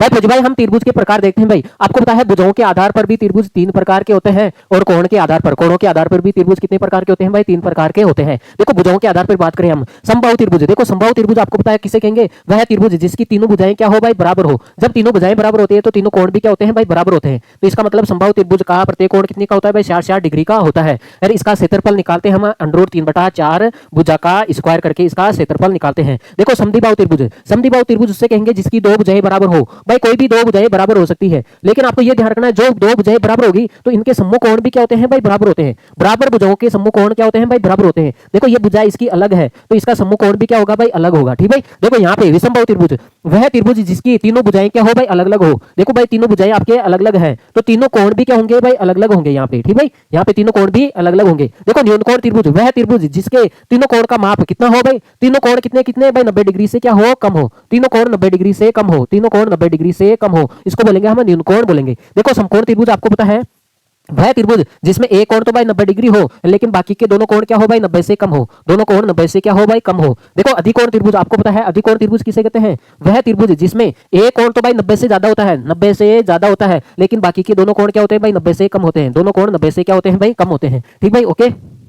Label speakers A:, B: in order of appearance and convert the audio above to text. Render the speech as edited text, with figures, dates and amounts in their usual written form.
A: भाई फौजी भाई हम त्रिभुज के प्रकार देखते हैं भाई। आपको पता है भुजाओं के आधार पर भी त्रिभुज तीन प्रकार के होते हैं और कोण के आधार पर कोणों के आधार पर भी त्रिभुज कितने प्रकार के होते हैं भाई? तीन प्रकार के होते हैं। देखो भुजाओं के आधार पर बात करें हम समबाहु त्रिभुज। देखो समबाहु त्रिभुज आपको पता है किसे कहेंगे? वह त्रिभुज जिसकी तीनों भुजाएं क्या हो भाई? बराबर हो। जब तीनों भुजाएं बराबर होती है तो तीनों कोण भी क्या होते हैं भाई? बराबर होते हैं। तो इसका मतलब समबाहु त्रिभुज का प्रत्येक कोण कितने का होता है भाई? 60 डिग्री का होता है। और इसका क्षेत्रफल निकालते हैं हम √3/4 भुजा का स्क्वायर करके इसका क्षेत्रफल निकालते हैं। देखो समद्विबाहु त्रिभुज, समद्विबाहु त्रिभुज उससे कहेंगे जिसकी दो भुजाएं बराबर हो। भाई कोई भी दो भुजाएं बराबर हो सकती है, लेकिन आपको यह ध्यान रखना है जो दो भुजाएं बराबर होगी तो इनके समूह कोण भी क्या होते हैं भाई? बराबर होते हैं। बराबर भुजाओं के समूह कोण क्या होते हैं भाई? बराबर होते हैं। देखो ये भुजा इसकी अलग है तो इसका समूह कोण भी क्या होगा भाई? अलग होगा। ठीक भाई। देखो यहाँ पे विषमबाहु त्रिभुज, वह त्रिभुज जिसकी तीनों भुजाएं क्या हो भाई? अलग अलग हो। देखो भाई तीनों भुजाएं आपके अलग अलग है तो तीनों कोण भी क्या होंगे भाई? अलग अलग होंगे यहाँ पे। ठीक भाई। यहाँ पे तीनों कोण भी अलग अलग होंगे। देखो न्यूनकोण त्रिभुज, वह त्रिभुज जिसके तीनों कोण का माप कितना हो भाई? तीनों कोण कितने कितने भाई? 90 डिग्री से क्या हो? कम हो। तीनों कोण 90 डिग्री से कम हो। तीनों कोण 90 डिग्री से कम हो, इसको बोलेंगे हम न्यूनकोण बोलेंगे। देखो समकोण त्रिभुज आपको पता है वह त्रिभुज जिसमें एक कोण तो भाई 90 डिग्री हो लेकिन बाकी के दोनों कोण क्या हो भाई? 90 से कम हो। दोनों कोण 90 से क्या हो भाई? कम हो। देखो अधिकोण त्रिभुज आपको पता है अधिकोण त्रिभुज किसे कहते हैं? वह त्रिभुज जिसमें एक कोण तो भाई 90 से ज्यादा होता है, 90 से ज्यादा होता है, लेकिन बाकी के दोनों कोण क्या होते हैं भाई? 90 से कम होते हैं। दोनों कोण 90 से क्या होते हैं भाई? कम होते हैं। ठीक भाई। ओके।